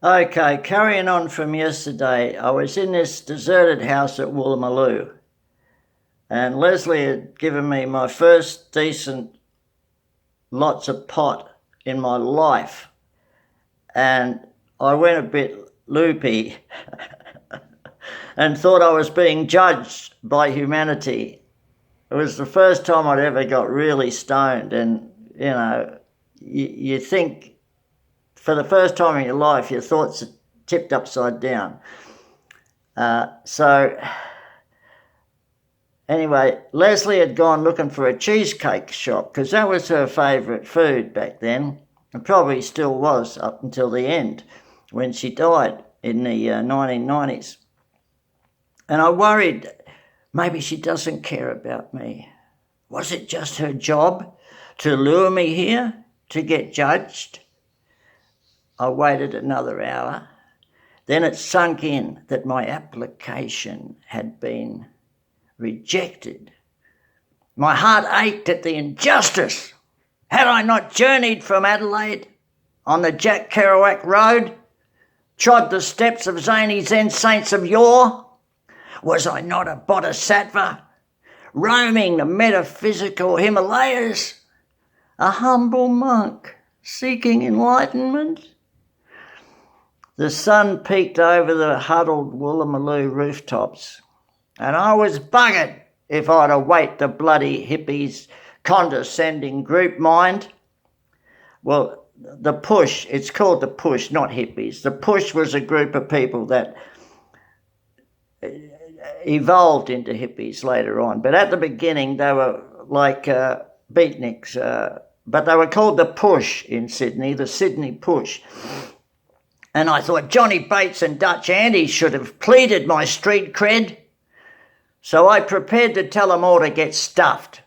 Okay, carrying on from yesterday, I was in this deserted house at Woolloomooloo, and Leslie had given me my first decent lots of pot in my life, and I went a bit loopy and thought I was being judged by humanity. It was the first time I'd ever got really stoned, and you think for the first time in your life your thoughts are tipped upside down. So anyway, Leslie had gone looking for a cheesecake shop because that was her favourite food back then, and probably still was up until the end when she died in the 1990s. And I worried maybe she doesn't care about me. Was it just her job to lure me here to get judged? I waited another hour. Then it sunk in that my application had been rejected. My heart ached at the injustice. Had I not journeyed from Adelaide on the Jack Kerouac Road, trod the steps of zany Zen saints of yore? Was I not a bodhisattva, roaming the metaphysical Himalayas, a humble monk seeking enlightenment? The sun peeked over the huddled Woolloomooloo rooftops, and I was buggered if I'd await the bloody hippies' condescending group mind. Well, the Push, it's called the Push, not hippies. The Push was a group of people that evolved into hippies later on, but at the beginning they were like beatniks, but they were called the Push in Sydney, the Sydney Push. And I thought Johnny Bates and Dutch Andy should have pleaded my street cred. So I prepared to tell them all to get stuffed.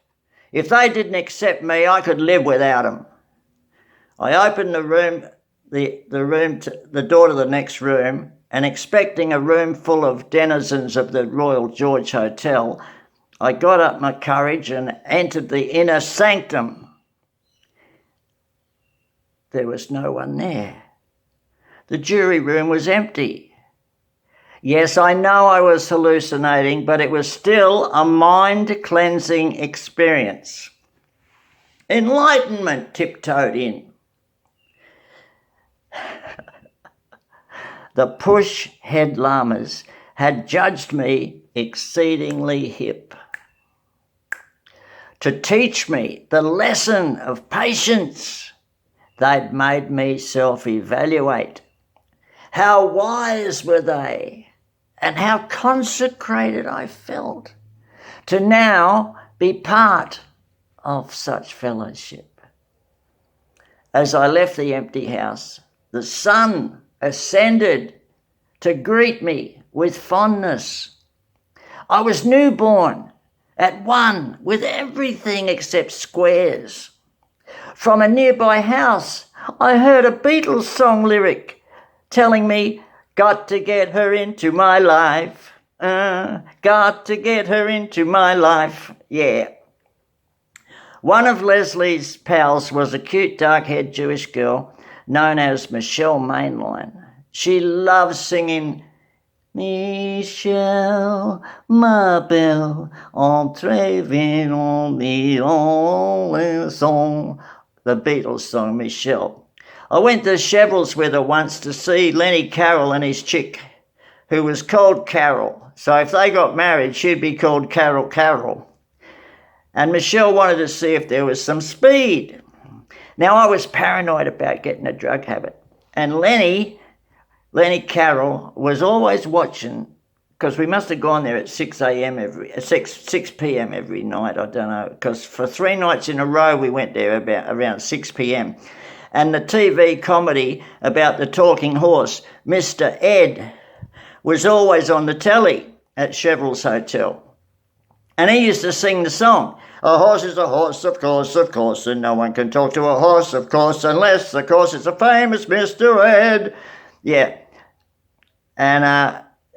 If they didn't accept me, I could live without them. I opened the door to the next room, and expecting a room full of denizens of the Royal George Hotel, I got up my courage and entered the inner sanctum. There was no one there. The jury room was empty. Yes, I know I was hallucinating, but it was still a mind-cleansing experience. Enlightenment tiptoed in. The Push head lamas had judged me exceedingly hip. To teach me the lesson of patience, they'd made me self-evaluate. How wise were they, and how consecrated I felt to now be part of such fellowship. As I left the empty house, the sun ascended to greet me with fondness. I was newborn, at one with everything except squares. From a nearby house, I heard a Beatles song lyric telling me, got to get her into my life. Got to get her into my life. Yeah. One of Leslie's pals was a cute dark-haired Jewish girl known as Michelle Mainline. She loved singing, Michelle, ma belle, entrez vite en le song. The Beatles song, Michelle. I went to Chevrils with her once to see Lenny Carroll and his chick, who was called Carol. So if they got married, she'd be called Carol Carroll. And Michelle wanted to see if there was some speed. Now, I was paranoid about getting a drug habit. And Lenny Carroll was always watching, because we must have gone there at 6 p.m. every night, I don't know, because for 3 nights in a row we went there around 6 p.m. And the TV comedy about the talking horse, Mr. Ed, was always on the telly at Chevrils Hotel. And he used to sing the song, a horse is a horse, of course, and no one can talk to a horse, of course, unless, of course, it's a famous Mr. Ed. Yeah. And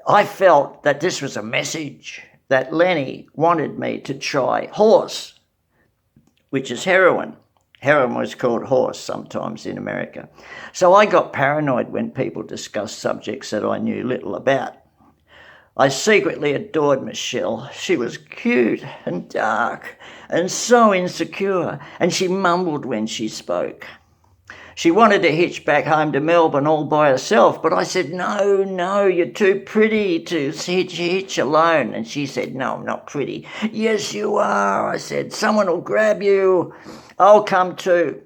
I felt that this was a message that Lenny wanted me to try horse, which is heroin. Heroin was called horse sometimes in America. So I got paranoid when people discussed subjects that I knew little about. I secretly adored Michelle. She was cute and dark and so insecure, and she mumbled when she spoke. She wanted to hitch back home to Melbourne all by herself, but I said, no, you're too pretty to hitch alone. And she said, no, I'm not pretty. Yes, you are. I said, someone will grab you. I'll come too.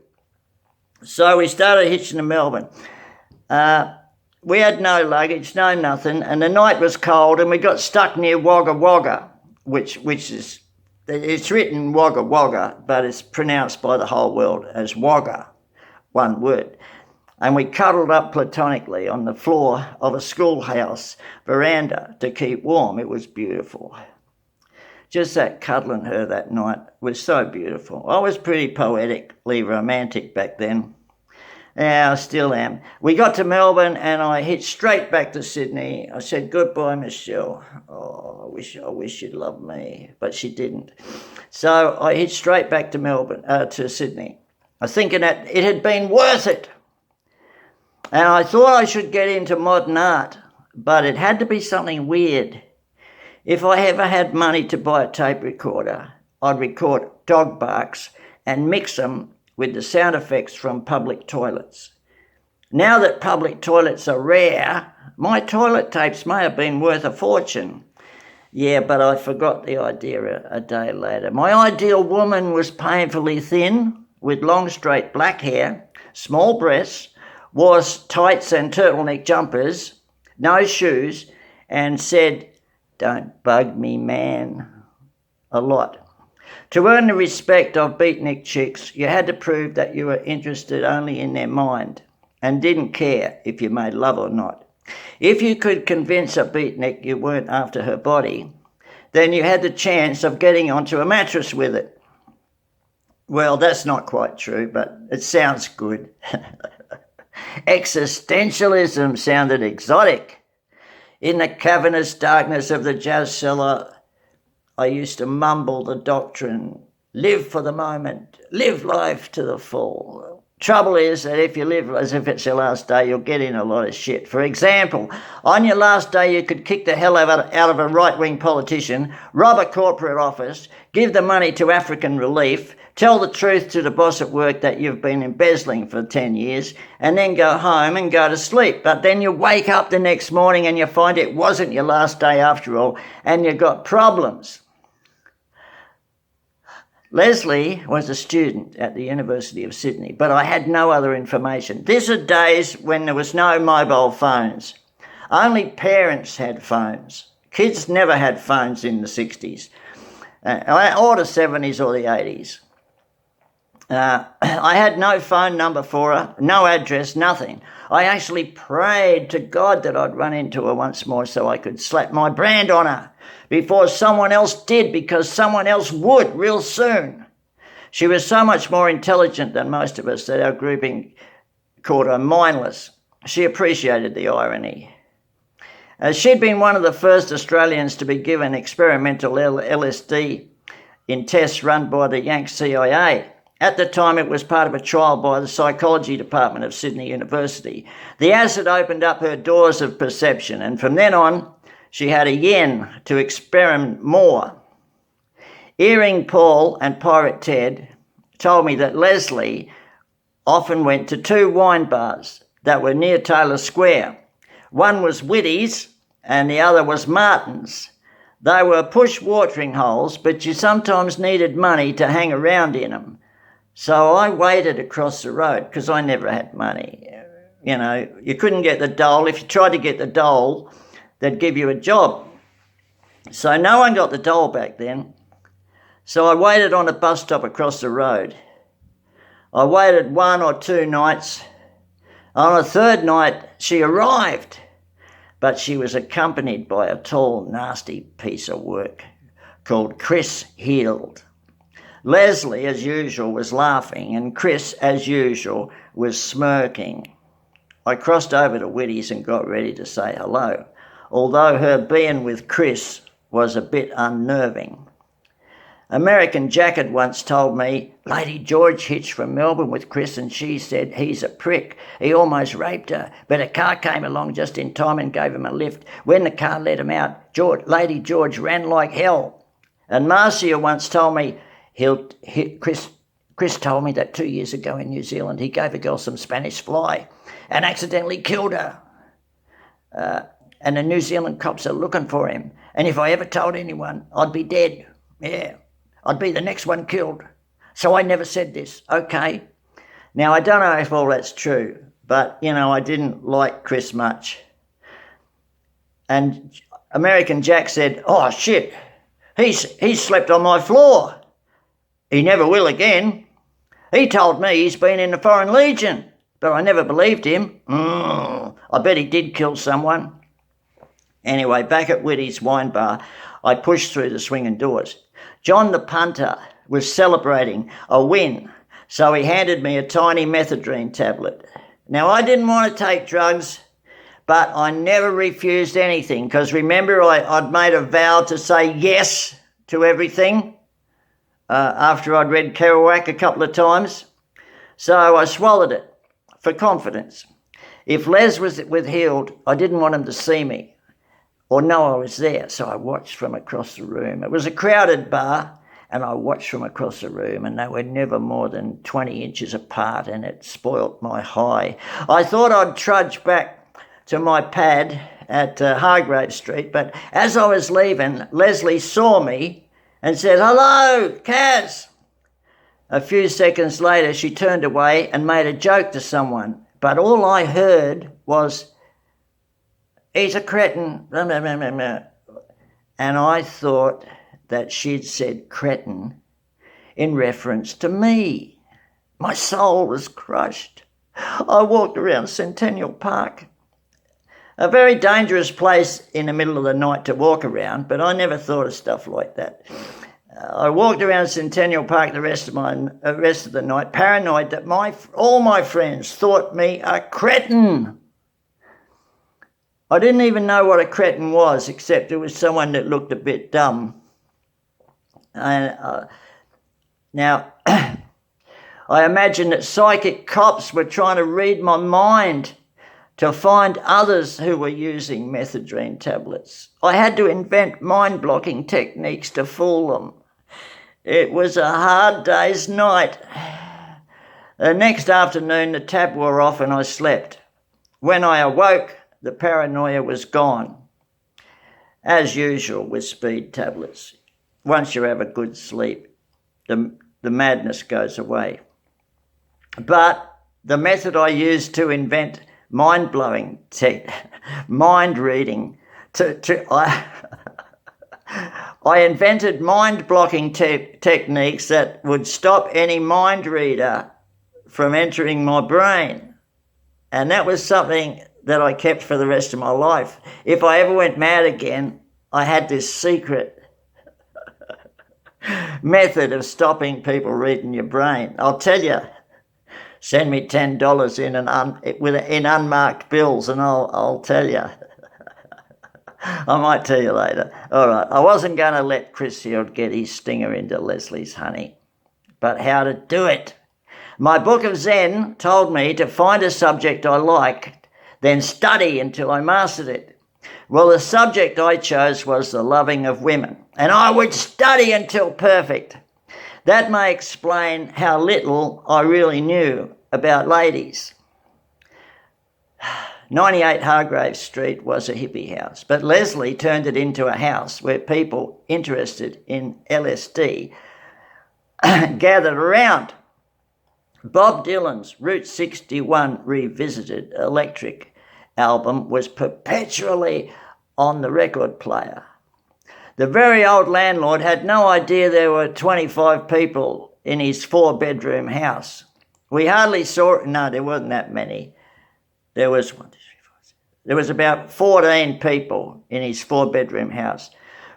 So we started hitching to Melbourne. We had no luggage, no nothing, and the night was cold, and we got stuck near Wagga Wagga, which is, it's written Wagga Wagga, but it's pronounced by the whole world as Wagga, one word. And we cuddled up platonically on the floor of a schoolhouse veranda to keep warm. It was beautiful. Just that cuddling her that night was so beautiful. I was pretty poetically romantic back then. Yeah, I still am. We got to Melbourne and I hitched straight back to Sydney. I said, goodbye, Michelle. Oh, I wish she'd loved me, but she didn't. So I hitched straight back to to Sydney. I was thinking that it had been worth it. And I thought I should get into modern art, but it had to be something weird. If I ever had money to buy a tape recorder, I'd record dog barks and mix them with the sound effects from public toilets. Now that public toilets are rare, my toilet tapes may have been worth a fortune. Yeah, but I forgot the idea a day later. My ideal woman was painfully thin, with long straight black hair, small breasts, wore tights and turtleneck jumpers, no shoes, and said, "Don't bug me, man," a lot. To earn the respect of beatnik chicks, you had to prove that you were interested only in their mind and didn't care if you made love or not. If you could convince a beatnik you weren't after her body, then you had the chance of getting onto a mattress with it. Well, that's not quite true, but it sounds good. Existentialism sounded exotic. In the cavernous darkness of the jazz cellar, I used to mumble the doctrine, live for the moment, live life to the full. Trouble is that if you live as if it's your last day, you'll get in a lot of shit. For example, on your last day, you could kick the hell out of a right-wing politician, rob a corporate office, give the money to African Relief, tell the truth to the boss at work that you've been embezzling for 10 years, and then go home and go to sleep. But then you wake up the next morning and you find it wasn't your last day after all, and you've got problems. Leslie was a student at the University of Sydney, but I had no other information. These are days when there was no mobile phones. Only parents had phones. Kids never had phones in the 60s, or the 70s or the 80s. I had no phone number for her, no address, nothing. I actually prayed to God that I'd run into her once more so I could slap my brand on her before someone else did, because someone else would real soon. She was so much more intelligent than most of us that our grouping called her mindless. She appreciated the irony. She'd been one of the first Australians to be given experimental LSD in tests run by the Yanks CIA. At the time, it was part of a trial by the psychology department of Sydney University. The acid opened up her doors of perception, and from then on, she had a yen to experiment more. Earring Paul and Pirate Ted told me that Leslie often went to two wine bars that were near Taylor Square. One was Whitty's and the other was Martin's. They were push watering holes, but you sometimes needed money to hang around in them. So I waited across the road because I never had money. You know, you couldn't get the dole. If you tried to get the dole, they'd give you a job. So no one got the dole back then. So I waited on a bus stop across the road. I waited 1 or 2 nights. On a third night, she arrived, but she was accompanied by a tall, nasty piece of work called Chris Heald. Leslie, as usual, was laughing, and Chris, as usual, was smirking. I crossed over to Whitty's and got ready to say hello, although her being with Chris was a bit unnerving. American Jack had once told me Lady George hitched from Melbourne with Chris and she said he's a prick. He almost raped her, but a car came along just in time and gave him a lift. When the car let him out, Lady George ran like hell. And Marcia once told me Chris told me that 2 years ago in New Zealand he gave a girl some Spanish fly and accidentally killed her. And the New Zealand cops are looking for him. And if I ever told anyone, I'd be dead. Yeah. I'd be the next one killed. So I never said this, okay? Now, I don't know if all that's true, but, I didn't like Chris much. And American Jack said, oh, shit, he's slept on my floor. He never will again. He told me he's been in the Foreign Legion, but I never believed him. I bet he did kill someone. Anyway, back at Whitty's wine bar, I pushed through the swinging doors. John the punter was celebrating a win, so he handed me a tiny methadone tablet. Now, I didn't want to take drugs, but I never refused anything, because remember I'd made a vow to say yes to everything after I'd read Kerouac a couple of times. So I swallowed it for confidence. If Les was withheld, I didn't want him to see me or know I was there, so I watched from across the room. It was a crowded bar, and I watched from across the room, and they were never more than 20 inches apart, and it spoilt my high. I thought I'd trudge back to my pad at Hargrave Street, but as I was leaving, Leslie saw me and said, hello, Kaz. A few seconds later, she turned away and made a joke to someone, but all I heard was, he's a cretin. And I thought that she'd said cretin in reference to me. My soul was crushed. I walked around Centennial Park, a very dangerous place in the middle of the night to walk around, but I never thought of stuff like that. I walked around Centennial Park the rest of the night, paranoid that all my friends thought me a cretin. I didn't even know what a cretin was, except it was someone that looked a bit dumb. Now, I imagine that psychic cops were trying to read my mind to find others who were using methadone tablets. I had to invent mind-blocking techniques to fool them. It was a hard day's night. The next afternoon, the tap wore off and I slept. When I awoke, the paranoia was gone. As usual with speed tablets, once you have a good sleep, the madness goes away. But the method I used to invent mind-blowing, mind reading, I invented mind-blocking techniques that would stop any mind reader from entering my brain. And that was something that I kept for the rest of my life. If I ever went mad again, I had this secret method of stopping people reading your brain. I'll tell you, send me $10 in unmarked bills and I'll tell you. I might tell you later. All right, I wasn't going to let Chris Heald get his stinger into Leslie's honey, but how to do it. My book of Zen told me to find a subject I liked, then study until I mastered it. Well, the subject I chose was the loving of women, and I would study until perfect. That may explain how little I really knew about ladies. 98 Hargrave Street was a hippie house, but Leslie turned it into a house where people interested in LSD gathered around. Bob Dylan's Route 61 Revisited electric album was perpetually on the record player. The very old landlord had no idea there were 25 people in his 4-bedroom house. We hardly saw, no, there wasn't that many. There was about 14 people in his 4-bedroom house.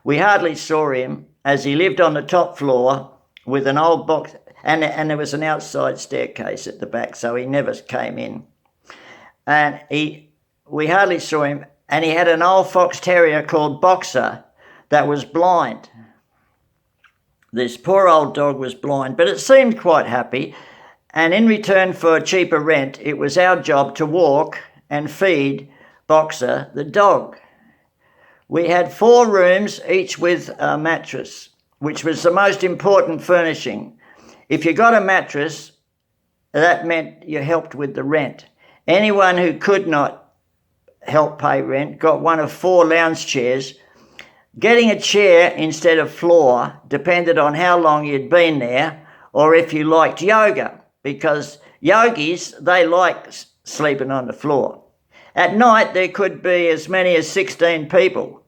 We hardly saw him as he lived on the top floor with an old box, and there was an outside staircase at the back, so he never came in. And we hardly saw him, and he had an old fox terrier called Boxer that was blind. This poor old dog was blind, but it seemed quite happy, and in return for cheaper rent, it was our job to walk and feed Boxer the dog. We had 4 rooms, each with a mattress, which was the most important furnishing. If you got a mattress, that meant you helped with the rent. Anyone who could not help pay rent got one of 4 lounge chairs. Getting a chair instead of floor depended on how long you'd been there or if you liked yoga, because yogis, they like sleeping on the floor. At night, there could be as many as 16 people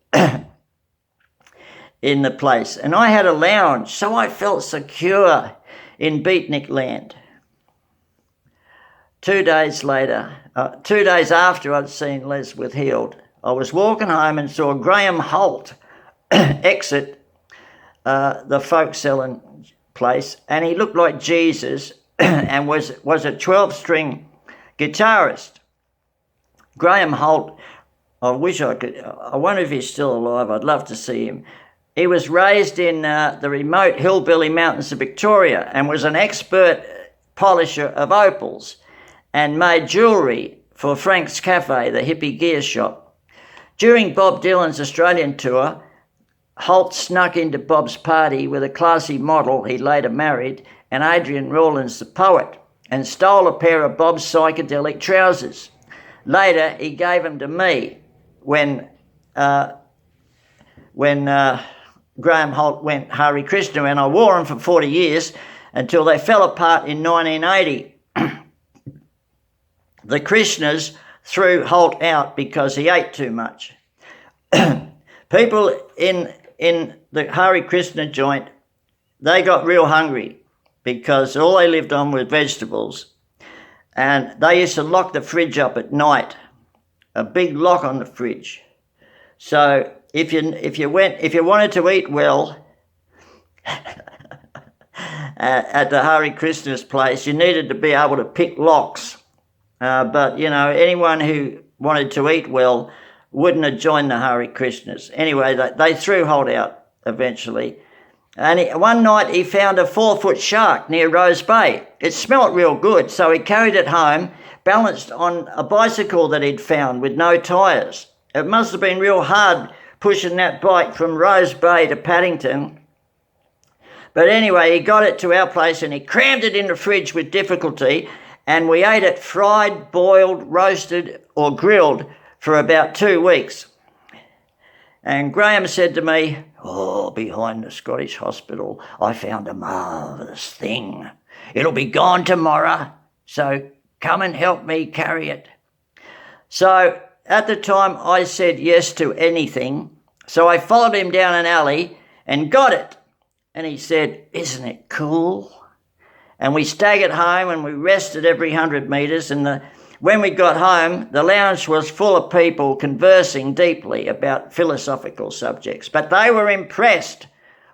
in the place, and I had a lounge, so I felt secure in beatnik land. 2 days after I'd seen Lesworth healed, I was walking home and saw Graham Holt exit the folk selling place, and he looked like Jesus and was a 12-string guitarist. Graham Holt, I wonder if he's still alive. I'd love to see him. He was raised in the remote hillbilly mountains of Victoria and was an expert polisher of opals and made jewellery for Frank's Cafe, the hippie gear shop. During Bob Dylan's Australian tour, Holt snuck into Bob's party with a classy model he later married and Adrian Rawlins the poet, and stole a pair of Bob's psychedelic trousers. Later, he gave them to me when Graham Holt went Hare Krishna, and I wore them for 40 years until they fell apart in 1980. The Krishnas threw Holt out because he ate too much. People in the Hare Krishna joint, they got real hungry because all they lived on were vegetables. And they used to lock the fridge up at night, a big lock on the fridge. So if you wanted to eat well at the Hare Krishna's place, you needed to be able to pick locks. But anyone who wanted to eat well wouldn't have joined the Hare Krishnas. Anyway, they threw Holt out eventually. And one night he found a 4-foot shark near Rose Bay. It smelt real good, so he carried it home, balanced on a bicycle that he'd found with no tyres. It must have been real hard pushing that bike from Rose Bay to Paddington. But anyway, he got it to our place and he crammed it in the fridge with difficulty, and we ate it fried, boiled, roasted or grilled for about 2 weeks. And Graham said to me, behind the Scottish Hospital, I found a marvellous thing. It'll be gone tomorrow, so come and help me carry it. So at the time I said yes to anything, so I followed him down an alley and got it. And he said, isn't it cool? And we staggered home and we rested every 100 metres, and when we got home, the lounge was full of people conversing deeply about philosophical subjects. But they were impressed.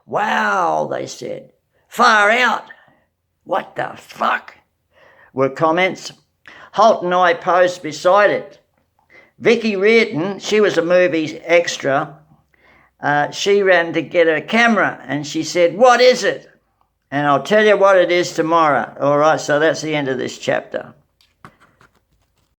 Wow, they said. Far out. What the fuck? Were comments. Holt and I posed beside it. Vicky Reardon, she was a movie extra. She ran to get her camera and she said, what is it? And I'll tell you what it is tomorrow. All right, so that's the end of this chapter.